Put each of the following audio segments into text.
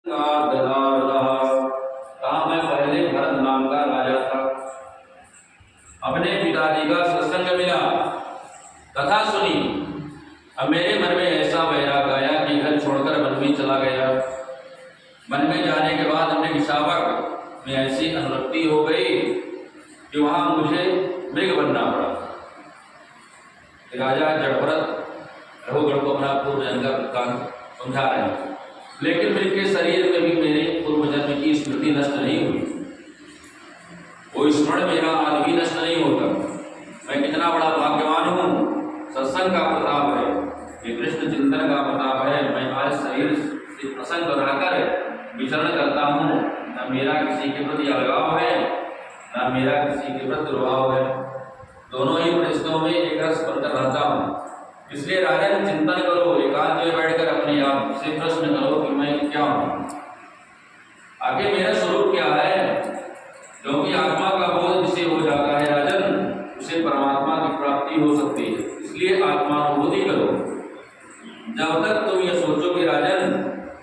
कहा मैं पहले भरत नाम का राजा था। अपने पिताजी का सत्संग मिला, कथा सुनी। अब मेरे मन में ऐसा वैराग आया कि घर छोड़कर वन में चला गया। वन में जाने के बाद अपने निशावर में ऐसी अनुरक्ति हो गई कि वहाँ मुझे मृग बनना पड़ा। राजा जड़भरत रघुगढ़ को अपना पूर्व जन्म का वृत्तांत समझा रहे हैं, लेकिन मृग के शरीर में भी मेरे पूर्व जन्म की स्मृति नष्ट नहीं हुई। वो स्मरण मेरा आज भी नष्ट नहीं होता। मैं कितना बड़ा भाग्यवान हूँ। सत्संग का प्रताप है, ये कृष्ण चिंतन का प्रताप है। मैं आज शरीर से प्रसन्न रहकर विचरण करता हूँ। न मेरा किसी के प्रति अलगाव है, न मेरा किसी के प्रति दुर्भाव है। दोनों ही परिस्थितियों में एक रस बनकर रहता हूँ। इसलिए राजन चिंतन करो, एकांत में बैठकर अपने आप से प्रश्न करो कि मैं क्या हूँ, आगे मेरा स्वरूप क्या है। क्योंकि आत्मा का बोध जिसे हो जाता है राजन, उसे परमात्मा की प्राप्ति हो सकती है। इसलिए आत्मानुभूति करो। जब तक तुम ये सोचोगे राजन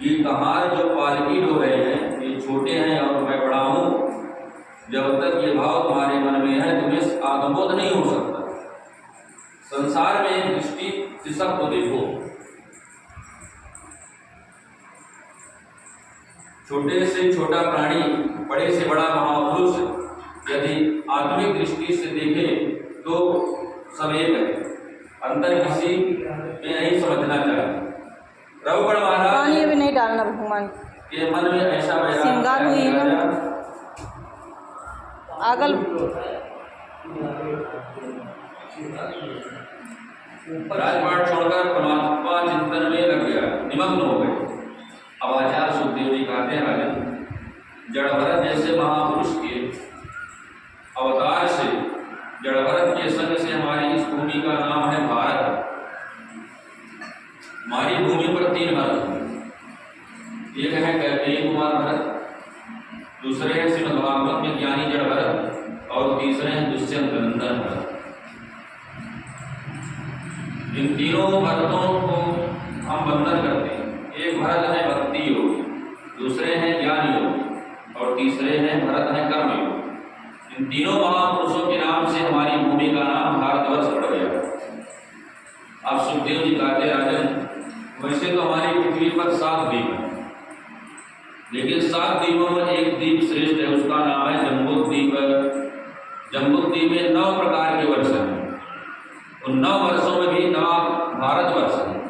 कि कहार जो पालकी ढो रहे हैं ये छोटे हैं और मैं बड़ा हूँ, जब तक ये भाव तुम्हारे मन में है तुम्हें आत्मबोध नहीं हो सकता। संसार में एक दृष्टि से सबको देखो। छोटे से छोटा प्राणी, बड़े से बड़ा महापुरुष यदि आत्मिक दृष्टि से देखे तो सब एक है, अंतर किसी में नहीं समझना चाहिए। रघुगढ़ महाराज पानी भी नहीं डालना भगवान के मन में ऐसा श्रृंगार हुई है ना आगल राजपाट छोड़कर परमात्मा चिंतन में लग गया, निमग्न हो गए। अब आचार्य सुखदेव जी कहते हैं राजन, जड़भरत जैसे महापुरुष के अवतार से, जड़भरत के संग से हमारी इस भूमि का नाम है भारत। हमारी भूमि पर 3 भरत, एक है कैकेयी कुमार भरत, दूसरे हैं श्रीमद् भागवत में ज्ञानी जड़भरत और तीसरे हैं दुष्यंत नंदन भरत। इन तीनों भरतों को हम वंदन करते हैं। एक भरत है भक्ति योगी, दूसरे हैं ज्ञान योगी और तीसरे हैं भरत है कर्म योगी। इन तीनों महापुरुषों के नाम से हमारी भूमि का नाम भारतवर्ष पड़ गया। अब सुखदेव जी कहते राजन, वैसे तो हमारी पृथ्वी पर 7 द्वीप हैं, लेकिन 7 द्वीपों में एक द्वीप श्रेष्ठ है, उसका नाम है जम्बूद्वीप। जम्बूद्वीप में 9 प्रकार के वर्ष हैं। उन 9 वर्षों में भी 9 भारतवर्ष है।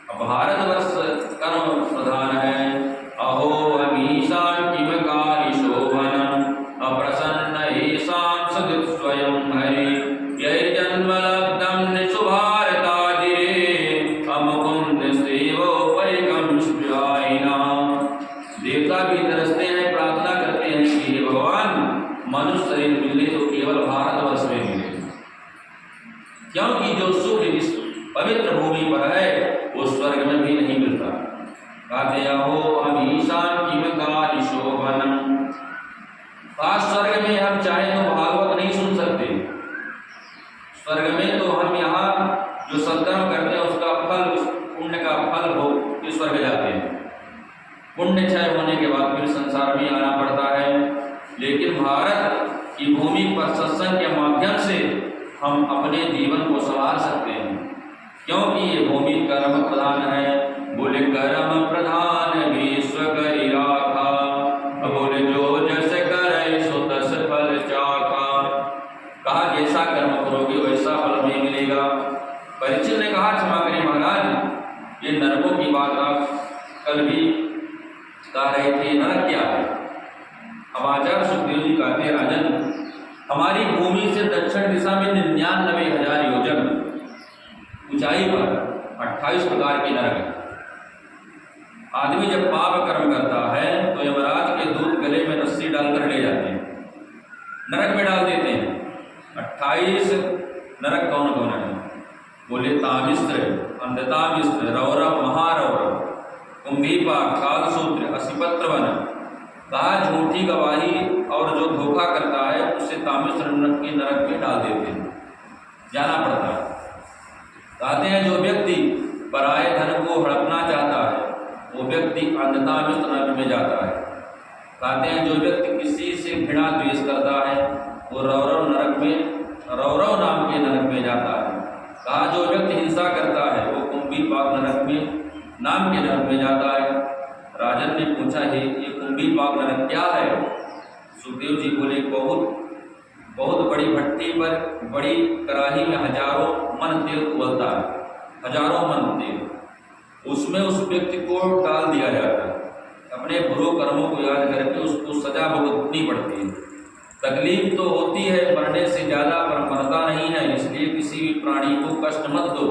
अब भारतवर्ष कर्म प्रधान है। अहो अमीशान किमकारी शोभनम अप्रसन्न ईशान सदित स्वयं हरि यही जन्म लब्धम निशुभारतादिरे अमुकुंद सेवोपैकम शुभाइना। देवता भी तरसते हैं, प्रार्थना करते हैं कि हे भगवान, मनुष्य शरीर मिले तो केवल भारतवर्ष में मिले, क्योंकि जो सुख इस पवित्र भूमि पर है वो स्वर्ग में भी नहीं मिलता। कहते हो हम ईशान किमकारी शोभनम। स्वर्ग में हम चाहे तो भागवत नहीं सुन सकते। स्वर्ग में तो हम यहाँ जो सत्कर्म करते हैं उसका फल, पुण्य का फल हो कि स्वर्ग जाते हैं। पुण्य क्षय होने के बाद फिर संसार में आना पड़ता है। लेकिन भारत की भूमि पर सत्संग के माध्यम से हम अपने जीवन को संवार सकते हैं, क्योंकि ये भूमि कर्म प्रधान है। बोले कर्म प्रधान विश्व करी राखा, बोले जो जस करे सो तस फल चाखा। कहा जैसा कर्म करोगे वैसा फल नहीं मिलेगा। परीक्षित ने कहा क्षमा करें महाराज, ये नरकों की बात आप कल भी कह रहे थे, नरक क्या है। अब आचार्य सुखदेव जी कहते हैं राजन, हमारी भूमि से दक्षिण दिशा में 99,000 योजन ऊंचाई पर 28 प्रकार के नरक हैं। आदमी जब पाप कर्म करता है तो यमराज के दूत गले में रस्सी डालकर ले जाते हैं, नरक में डाल देते हैं। 28 नरक कौन कौन है? बोले तामिस्त्र, अंधतामिस्त्र, रौरव, महारौरव, कुंभीपाक, कालसूत्र, असिपत्रवन। कहा झूठी गवाही और जो धोखा करता है उसे तामिस्त्र के नरक में डाल देते हैं, जाना पड़ता है। कहते हैं जो व्यक्ति पराये धन को हड़पना चाहता है वो व्यक्ति व्यक्ति अंधतायुक्त नरक में जाता है। कहते हैं जो व्यक्ति किसी से घृणा द्वेष करता है वो रौरव नाम के नरक में जाता है। कहा जो व्यक्ति हिंसा करता है वो कुंभीपाक नरक में नाम के नरक में जाता है। राजन ने पूछा है ये कुंभीपाक नरक क्या है? सुखदेव जी बोले बहुत बड़ी भट्टी पर बड़ी कड़ाही में हजारों मन तेल उबलता है, हजारों मन तेल, उसमें उस व्यक्ति को डाल दिया जाता है। अपने बुरे कर्मों को याद करके उसको सजा भुगतनी पड़ती है। तकलीफ तो होती है मरने से ज़्यादा, पर मरता नहीं है, इसलिए किसी भी प्राणी को कष्ट मत दो।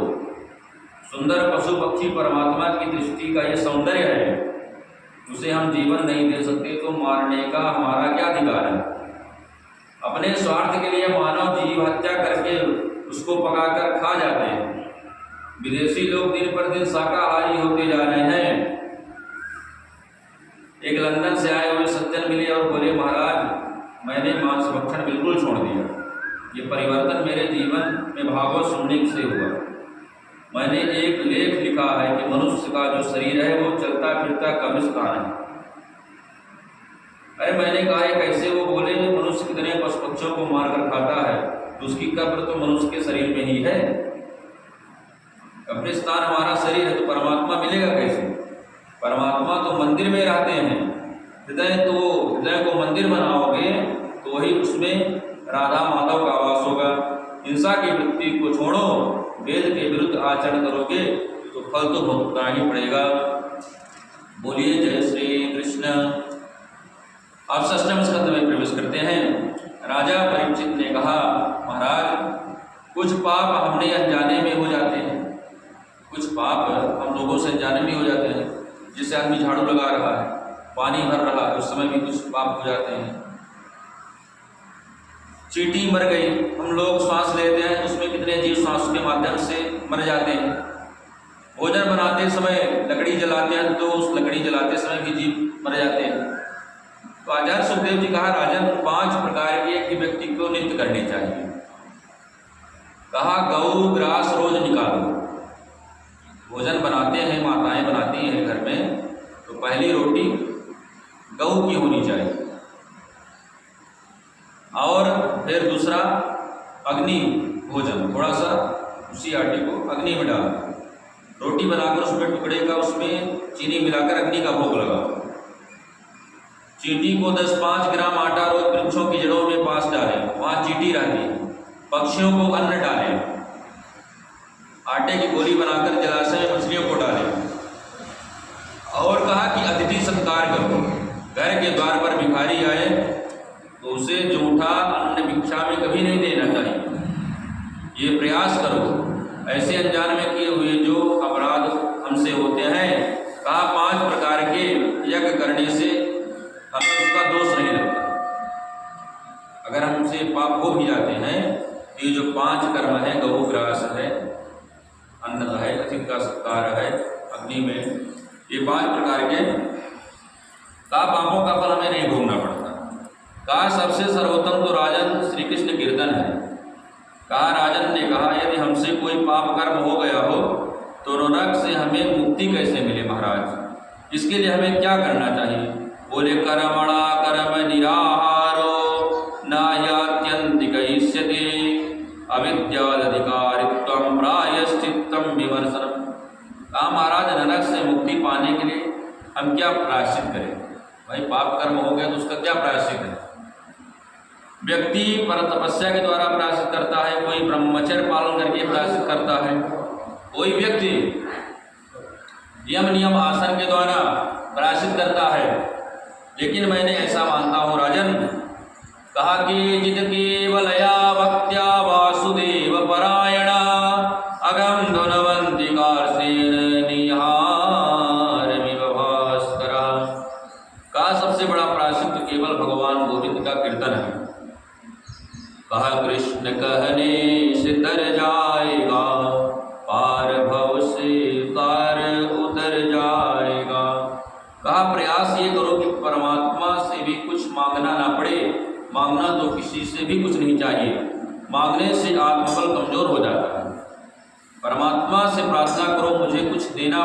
सुंदर पशु पक्षी परमात्मा की दृष्टि का ये सौंदर्य है, उसे हम जीवन नहीं दे सकते तो मारने का हमारा क्या अधिकार है? अपने स्वार्थ के लिए मानव जीव हत्या करके उसको पकाकर खा जाते हैं। विदेशी लोग दिन पर दिन शाकाहारी होते जा रहे हैं। एक लंदन से आए हुए सज्जन मिले और बोले महाराज मैंने मांस भक्षण बिल्कुल छोड़ दिया, ये परिवर्तन मेरे जीवन में भागवत सुनने से हुआ। मैंने एक लेख लिखा है कि मनुष्य का जो शरीर है वो चलता फिरता कब्रिस्तान है। अरे मैंने कहा कैसे? वो बोले मनुष्य कितने पशु पक्षियों को मारकर खाता है तो उसकी कब्र तो मनुष्य के शरीर में ही है। कब्रिस्तान हमारा शरीर है तो परमात्मा मिलेगा कैसे? परमात्मा तो मंदिर में रहते हैं। हृदय को मंदिर बनाओगे तो वही उसमें राधा माधव का वास होगा। हिंसा की वृत्ति को छोड़ो, वेद के विरुद्ध आचरण करोगे तो फल तो भुगतना ही पड़ेगा। बोलिए जय श्री कृष्ण। अब 6वें स्कंद में प्रवेश करते हैं। राजा परीक्षित ने कहा महाराज कुछ पाप हमने अनजाने में हो जाते हैं, कुछ पाप हम लोगों से अनजाने में हो जाते हैं। जैसे आदमी झाड़ू लगा रहा है, पानी भर रहा है, उस समय भी कुछ पाप हो जाते हैं। चींटी मर गई, हम लोग सांस लेते हैं तो उसमें कितने जीव सांस के माध्यम से मर जाते हैं। भोजन बनाते समय लकड़ी जलाते हैं तो उस लकड़ी जलाते समय भी जीव मर जाते हैं। तो आचार्य सुखदेव जी कहा राजन 5 प्रकार के व्यक्ति को नित्य करनी चाहिए। कहा गौ ग्रास रोज निकालो। भोजन बनाते हैं, माताएं बनाती हैं घर में, तो पहली रोटी गऊ की होनी चाहिए और फिर दूसरा अग्नि भोजन, थोड़ा सा उसी आटे को अग्नि में डालो, रोटी बनाकर उसमें टुकड़े का उसमें चीनी मिलाकर अग्नि का भोग लगाओ। चींटी को 10-5 ग्राम आटा रोज वृक्षों की जड़ों में पास डालें, वहाँ चींटी रहती है। पक्षियों को अन्न डालें, आटे की गोली बनाकर जलाशय में मछलियों को डालें। और कहा कि अतिथि सत्कार करो। घर के द्वार पर भिखारी आए तो उसे जूठा अन्न भिक्षा में कभी नहीं देना चाहिए। ये प्रयास करो। ऐसे अनजान में किए हुए जो अपराध हमसे होते हैं, कहा 5 प्रकार के यज्ञ करने से हमें उसका दोष नहीं लगता। अगर हमसे पाप हो भी जाते हैं तो ये जो 5 कर्म है, गौ ग्रास है, अन्न है, अतिथि का सत्कार है, अग्नि में, ये 5 प्रकार के पापों का फल हमें नहीं भोगना पड़ता। कहा सबसे सर्वोत्तम तो राजन श्री कृष्ण कीर्तन है। कहा राजन ने कहा यदि हमसे कोई पाप कर्म हो गया हो तो नरक से हमें मुक्ति कैसे मिले महाराज? इसके लिए हमें क्या करना चाहिए? बोले कर्मणा कर्म निराहारो नायात्यंतिकयिष्यते अविद्याधिकारित्वं प्रायश्चित्तं विमर्शनम्। कहा महाराज नरक से मुक्ति पाने के लिए हम क्या प्रायश्चित करें? भाई पाप कर्म हो गया तो उसका क्या प्रायश्चित है? व्यक्ति पर तपस्या के द्वारा प्रायश्चित करता है, कोई ब्रह्मचर्य पालन करके प्रायश्चित करता है, कोई व्यक्ति यम नियम आसन के द्वारा प्रायश्चित करता है। लेकिन मैंने ऐसा मानता हूँ राजन, कहा कि जित केवलया भक्त्या वासुदेव परायणा अगम धुनवंतिकार्षेण निहारमिव भास्करा। कहा सबसे बड़ा प्रायश्चित तो केवल भगवान गोविंद का कीर्तन है। कहा कृष्ण कहने से तर जाएगा, पार भव से तार उतर जाएगा। कहा प्रयास ये करो कि परमात्मा से भी कुछ मांगना ना पड़े। मांगना तो किसी से भी कुछ नहीं चाहिए, मांगने से आत्मबल कमजोर हो जाता है। परमात्मा से प्रार्थना करो मुझे कुछ देना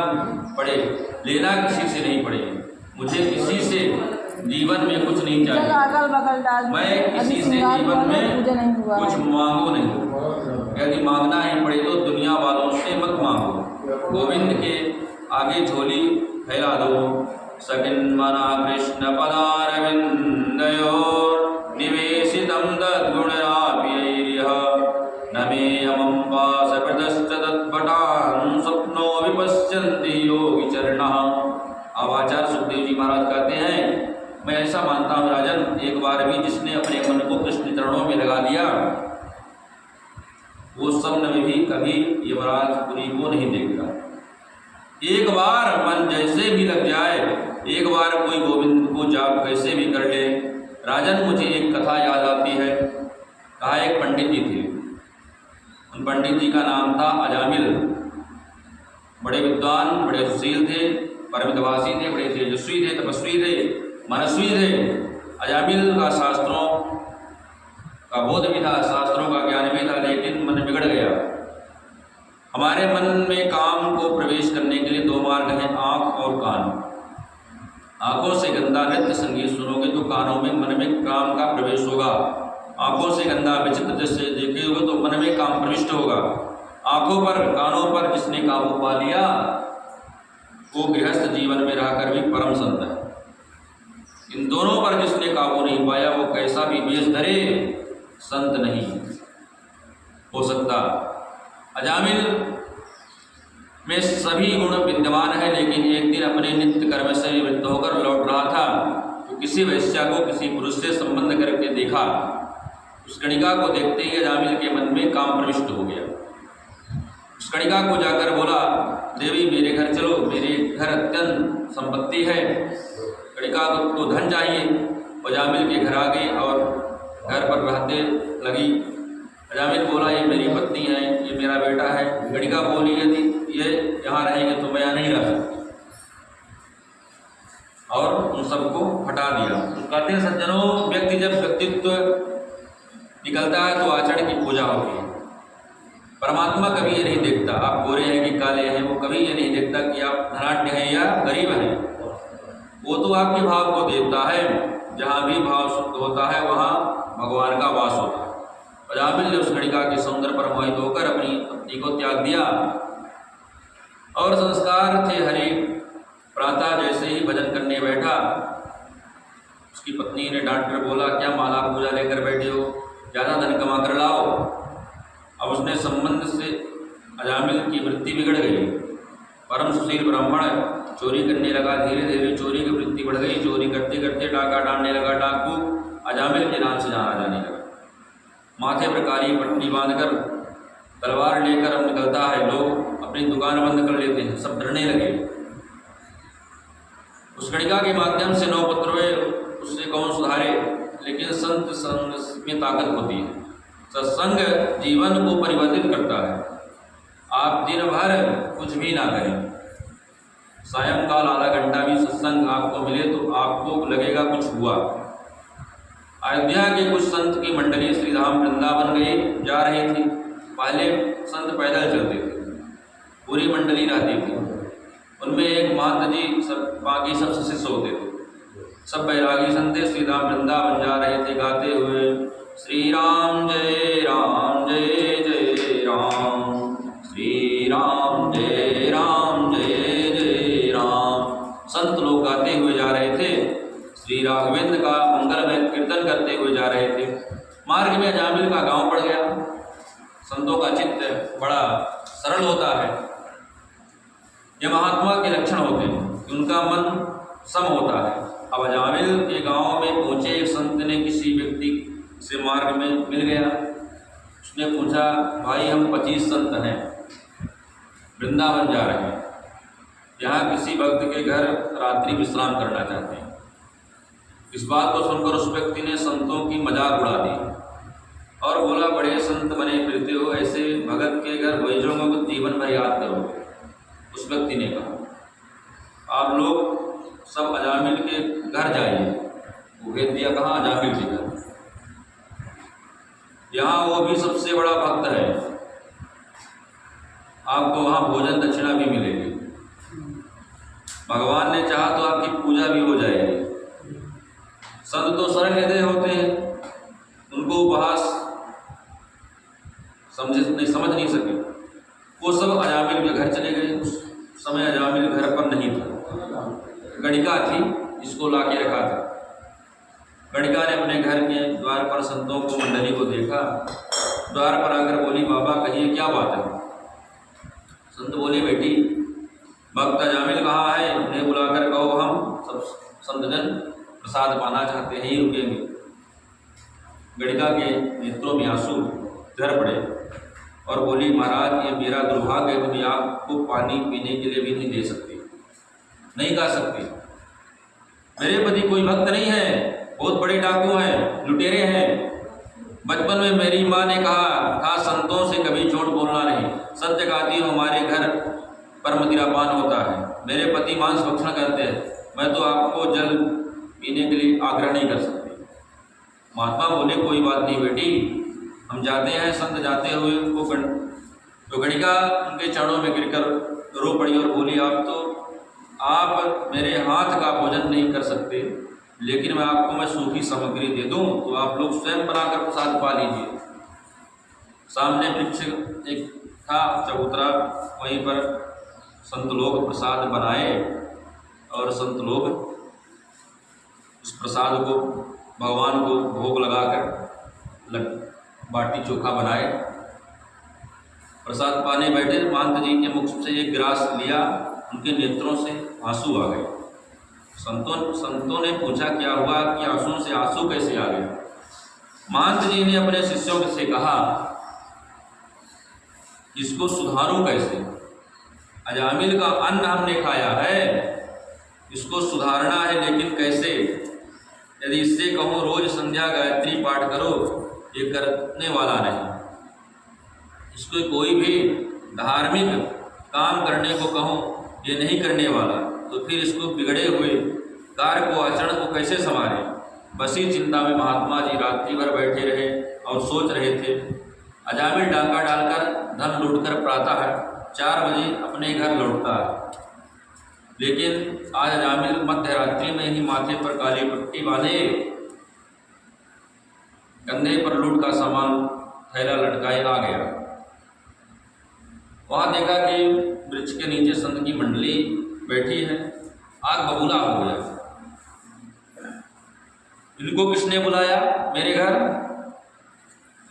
पड़े, लेना किसी से नहीं पड़े, मुझे किसी से जीवन में कुछ नहीं जल चाहिए, अगल बगल डाल मैं किसी से जीवन में पूजा नहीं हुआ कुछ है। मांगो नहीं, यदि मांगना ही पड़े तो दुनिया वालों से मत मांगो, गोविंद के आगे झोली फैला दो। सकिन्मना कृष्ण पदारविन्दयोर् निवेशितं तद्गुणराप्यैर्यः न मे अमम्पासकृतश्च तत्पटान् स्वप्नो विपश्यन्ति योगी चरणः। अब आचार्य सुखदेव जी महाराज कहते हैं, मैं ऐसा मानता हूँ राजन, एक बार भी जिसने अपने मन को कृष्ण चरणों में लगा दिया वो स्वप्न में भी कभी यमराजपुरी को नहीं देखता। एक बार मन जैसे भी लग जाए, एक बार कोई गोविंद को जाप कैसे भी कर ले। राजन मुझे एक कथा याद आती है। कहा एक पंडित जी थे, उन पंडित जी का नाम था अजामिल। बड़े विद्वान, बड़े सुशील थे, परमितवासी थे, बड़े तेजस्वी थे, तपस्वी थे, मनस्वी थे। अजामिल का शास्त्रों का बोध भी था, शास्त्रों का ज्ञान भी था, लेकिन मन बिगड़ गया। हमारे मन में काम को प्रवेश करने के लिए दो मार्ग हैं, आँख और कान। आँखों से गंदा नृत्य संगीत सुनोगे तो कानों में मन में काम का प्रवेश होगा। आँखों से गंदा विचित्र दृश्य देखेगे तो मन में काम प्रविष्ट होगा। आँखों पर, कानों पर जिसने काबू पा लिया वो गृहस्थ जीवन में रहकर भी परम संत है। इन दोनों पर जिसने काबू नहीं पाया वो कैसा भी वेश धरे संत नहीं हो सकता। अजामिल में सभी गुण विद्यमान है, लेकिन एक दिन अपने नित्य कर्म से निवृत्त होकर लौट रहा था तो किसी वैश्या को किसी पुरुष से संबंध करके देखा। उस कणिका को देखते ही अजामिल के मन में काम प्रविष्ट हो गया। उस कणिका को जाकर बोला, देवी मेरे घर चलो, मेरे घर अत्यंत संपत्ति है। कणिका को धन चाहिए। अजामिल के घर आ गई और घर पर रहते लगी। अजामिल बोला, ये मेरी पत्नी है, ये मेरा बेटा है। कणिका बोली, यदि ये यहाँ रहेंगे तो मैं यहाँ नहीं रह सकती, और उन सबको हटा दिया। तो कहते हैं सज्जनों, व्यक्ति जब व्यक्तित्व निकलता है तो आचरण की पूजा होती है। परमात्मा कभी ये नहीं देखता आप गोरे हैं कि काले हैं, वो कभी ये नहीं देखता कि आप धनाढ्य हैं या गरीब हैं। वो तो आपके भाव को देखता है। जहाँ भी भाव शुद्ध होता है वहाँ भगवान का वास होता है। अजामिल ने उस कणिका के सौंदर्य पर मोहित होकर अपनी पत्नी को त्याग दिया और संस्कार थे हरि। प्रातः जैसे ही भजन करने बैठा, उसकी पत्नी ने डांट कर बोला, क्या माला पूजा लेकर बैठे हो, ज़्यादा धन कमा कर लाओ। अब उसने संबंध से अजामिल की वृत्ति बिगड़ गई। परम सुशील ब्राह्मण चोरी करने लगा। धीरे धीरे चोरी की वृत्ति बढ़ गई। चोरी करते करते डाका डालने लगा। डाकू अजामिल के नाम से जाना जाने लगा। माथे पर काली पट्टी बांधकर तलवार लेकर अब निकलता है। लोग अपनी दुकान बंद कर लेते हैं, सब डरने लगे। उस कणिका के माध्यम से 9 पुत्र हुए, उससे कौन सुधारे। लेकिन संत संग में ताकत होती है। सत्संग जीवन को परिवर्तित करता है। आप दिन भर कुछ भी ना करें, सायंकाल आधा घंटा भी सत्संग आपको मिले तो आपको लगेगा कुछ हुआ। अयोध्या के कुछ संत की मंडली श्रीधाम वृंदावन गए जा रही थी। पहले संत पैदल चलते थे, पूरी मंडली रहती थी। उनमें एक महंत जी, सब बाकी सब शिष्य होते थे। सब बैरागी संत श्रीधाम वृंदावन जा रहे थे गाते हुए, श्री राम जय राम जय जय राम, श्री राम जय राम जय जय राम। संत लोग गाते हुए जा रहे थे, श्री राघवेंद्र का मंगलमय कीर्तन करते हुए जा रहे थे। मार्ग में अजामिल का गांव पड़ गया। संतों का चित्त बड़ा सरल होता है। ये महात्मा के लक्षण होते हैं कि उनका मन सम होता है। अब अजामिल के गांव में पहुंचे, एक संत ने किसी व्यक्ति से मार्ग में मिल गया। उसने पूछा, भाई हम 25 संत हैं, वृंदावन जा रहे हैं, यहाँ किसी भक्त के घर रात्रि विश्राम करना चाहते हैं। इस बात को सुनकर उस व्यक्ति ने संतों की मजाक उड़ा दी और बोला, बड़े संत बने फिरते हो, ऐसे भगत के घर वैजों को जीवन भर याद करो। उस व्यक्ति ने कहा, आप लोग सब अजामिल के घर जाइए। वो भेज दिया कहाँ? अजामिल के घर। यहाँ वो भी सबसे बड़ा भक्त है। आपको वहाँ भोजन दक्षिणा भी मिलेगी। भगवान ने चाहा तो आपकी पूजा भी हो जाएगी। संत तो शरण हृदय होते हैं, उनको उपहास समझ नहीं सके। वो सब अजामिल के घर चले गए। उस समय अजामिल घर पर नहीं था, गणिका थी जिसको ला के रखा था। गणिका ने अपने घर के द्वार पर संतों को, मंडली को देखा। द्वार पर आकर बोली, बाबा कहिए क्या बात है। संत बोले, बेटी भक्त अजामिल कहाँ है, उन्हें बुलाकर कहो हम सब संतजन प्रसाद पाना चाहते हैं, ही रुकेंगे। गणिका के नेत्रों में आंसू झर पड़े और बोली, महाराज ये मेरा दुर्भाग्य है, मैं आपको पानी पीने के लिए भी नहीं दे सकती, नहीं गा सकती। मेरे पति कोई भक्त नहीं है, बहुत बड़े डाकू हैं, लुटेरे हैं। बचपन में मेरी माँ ने कहा था संतों से कभी झूठ बोलना नहीं, सत्य कहती हूँ, हमारे घर पर मदिरापान होता है, मेरे पति मांस भक्षण करते हैं, मैं तो आपको जल पीने के लिए आग्रह नहीं कर सकती। महात्मा बोले, कोई बात नहीं बेटी, हम जाते हैं। संत जाते हुए उनको तो गणिका उनके चरणों में गिरकर रो पड़ी और बोली, आप मेरे हाथ का भोजन नहीं कर सकते, लेकिन मैं सूखी सामग्री दे दूं तो आप लोग स्वयं बनाकर प्रसाद पा लीजिए। सामने वृक्ष एक था चबूतरा, वहीं पर संत लोग प्रसाद बनाए और संत लोग उस प्रसाद को भगवान को भोग लगाकर बाटी चोखा बनाए। प्रसाद पाने बैठे, महंत जी के मुख से एक गिलास लिया, उनके नेत्रों से आंसू आ गए। संतों ने पूछा, क्या हुआ कि आंसुओं से आंसू कैसे आ गए। महंत जी ने अपने शिष्यों से कहा, इसको सुधारूं कैसे, अजामिल का अन्न हमने खाया है, इसको सुधारना है, लेकिन कैसे। यदि इससे कहूँ रोज संध्या गायत्री पाठ करो, ये करने वाला नहीं। इसको कोई भी धार्मिक काम करने को कहूँ, ये नहीं करने वाला, तो फिर इसको बिगड़े हुए कार्य को, आचरण को कैसे संभाले। बसी चिंता में महात्मा जी रात्रि भर बैठे रहे और सोच रहे थे। अजामिल डाका डालकर धन लूटकर प्रातः 4 बजे अपने घर लौटता है, लेकिन आज अजामिल मध्य रात्रि में ही माथे पर काली पट्टी बांधे, कंधे पर लूट का सामान थैला लटकाए आ गया। वहाँ देखा कि वृक्ष के नीचे संत की मंडली बैठी है, आग बबूला हो गया। इनको किसने बुलाया मेरे घर,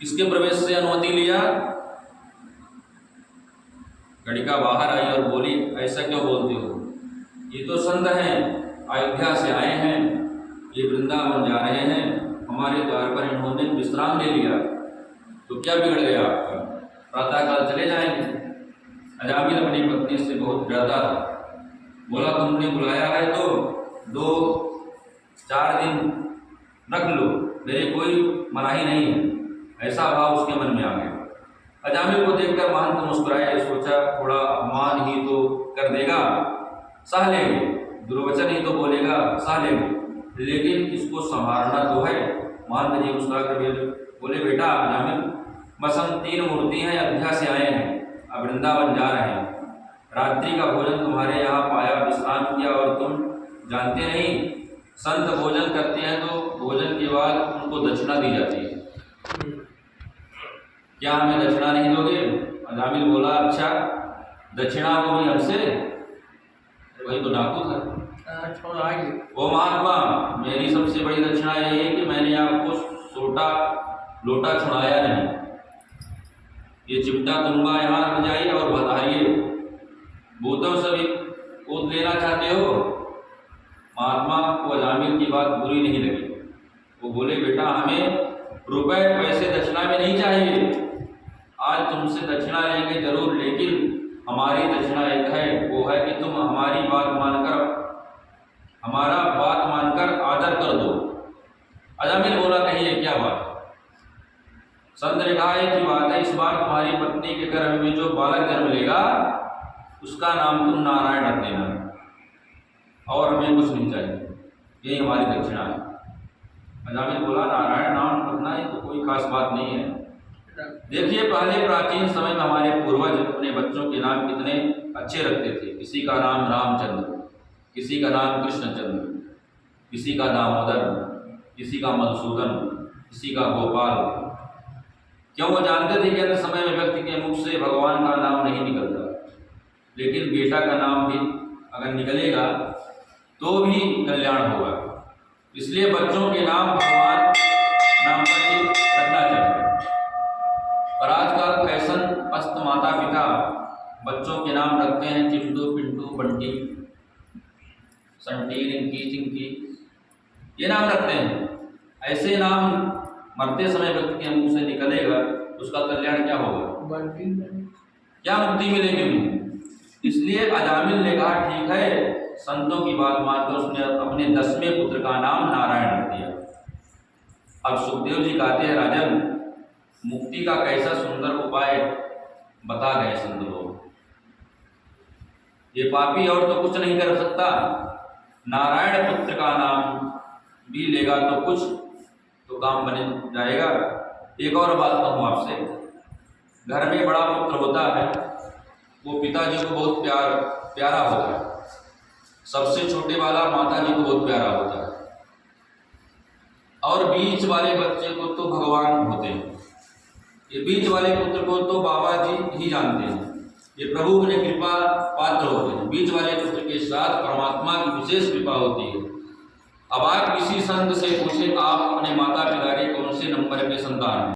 किसके प्रवेश से अनुमति लिया। गणिका बाहर आई और बोली, ऐसा क्यों बोलते हो, ये तो संत हैं, अयोध्या से आए हैं, ये वृंदावन जा रहे हैं, हमारे द्वार पर इन्होंने विश्राम ले लिया, तो क्या बिगड़ गया आपका, प्रातःकाल चले जाएंगे। अजामिल अपनी पत्नी से बहुत डरता था। बोला, तुमने बुलाया है तो 2-4 दिन रख लो, मेरे कोई मनाही नहीं है। ऐसा भाव उसके मन में आ गया। अजामिल को देखकर महंत मुस्कुराए, सोचा थोड़ा अपमान ही तो कर देगा, सह लेंगे, दुर्वचन ही तो बोलेगा, सह लेंगे, लेकिन इसको संभालना तो है। महंत जी मुस्कुराकर बोले, बेटा अजामिल, बस हम 3 मूर्ति हैं, अयोध्या से आए हैं, अब वृंदावन जा रहे हैं, रात्रि का भोजन तुम्हारे यहाँ पाया, विश्राम किया, और तुम जानते नहीं संत भोजन करते हैं तो भोजन के बाद उनको दक्षिणा दी जाती है, क्या हमें दक्षिणा नहीं दोगे। अजामिल बोला, अच्छा दक्षिणा वो भी हमसे, वही तो डाकू था। वो महात्मा, मेरी सबसे बड़ी दक्षिणा यही है कि मैंने आपको छोटा लोटा छुड़ाया नहीं, ये चिमटा तुम्बा यहाँ रख जाइए और बताइए, बोतल सभी कूद लेना चाहते हो। महात्मा को अजामिल की बात बुरी नहीं लगी। वो बोले, बेटा हमें रुपए पैसे दक्षिणा में नहीं चाहिए, आज तुमसे दक्षिणा लेंगे जरूर, लेकिन हमारी दक्षिणा एक है, वो है कि तुम हमारी बात मानकर आदर कर दो। अजामिल बोला, कहिए क्या बात। संत ने कहा, एक ही बात है, इस बार तुम्हारी पत्नी के गर्भ में जो बालक जन्म लेगा उसका नाम तुम नारायण रख देना, और हमें कुछ नहीं चाहिए, यही हमारी दक्षिणा है। अजामिल बोला, नारायण नाम रखना ये तो कोई खास बात नहीं है, देखिए, पहले प्राचीन समय में हमारे पूर्वज अपने बच्चों के नाम कितने अच्छे रखते थे। किसी का नाम रामचंद्र, किसी का नाम कृष्णचंद्र, किसी का दामोदर, किसी का मधुसूदन, किसी का गोपाल। क्यों? वो जानते थे कि अन्य समय में व्यक्ति के मुख से भगवान का नाम नहीं निकलता, लेकिन बेटा का नाम भी अगर निकलेगा तो भी कल्याण होगा। इसलिए बच्चों के नाम भगवान नाम पर ही रखना चाहिए। और आजकल फैशन अस्त माता पिता बच्चों के नाम रखते हैं चिंटू, पिंटू, बंटी, संटी, रिंकी, चिंकी, ये नाम रखते हैं। ऐसे नाम मरते समय व्यक्ति के मुंह से निकलेगा, उसका कल्याण क्या होगा? क्या मुक्ति मिलेगी उन्हें? इसलिए अजामिल ने कहा ठीक है, संतों की बात मानकर उसने अपने 10वें पुत्र का नाम नारायण रख दिया। अब सुखदेव जी कहते हैं, राजन, मुक्ति का कैसा सुंदर उपाय बता गए संत लोग। ये पापी और तो कुछ नहीं कर सकता, नारायण पुत्र का नाम भी लेगा तो कुछ तो काम बन जाएगा। एक और बात कहूँ आपसे, घर में बड़ा पुत्र होता है, वो पिताजी को बहुत प्यारा होता है। सबसे छोटे वाला माताजी को बहुत प्यारा होता है, और बीच वाले बच्चे को तो भगवान होते हैं। ये बीच वाले पुत्र को तो बाबा जी ही जानते हैं, ये प्रभु ने कृपा पात्र होते हैं। बीच वाले पुत्र के साथ परमात्मा की विशेष कृपा होती है। अब आप किसी संत से पूछें, आप अपने माता पिता के कौन से नंबर के संतान हैं?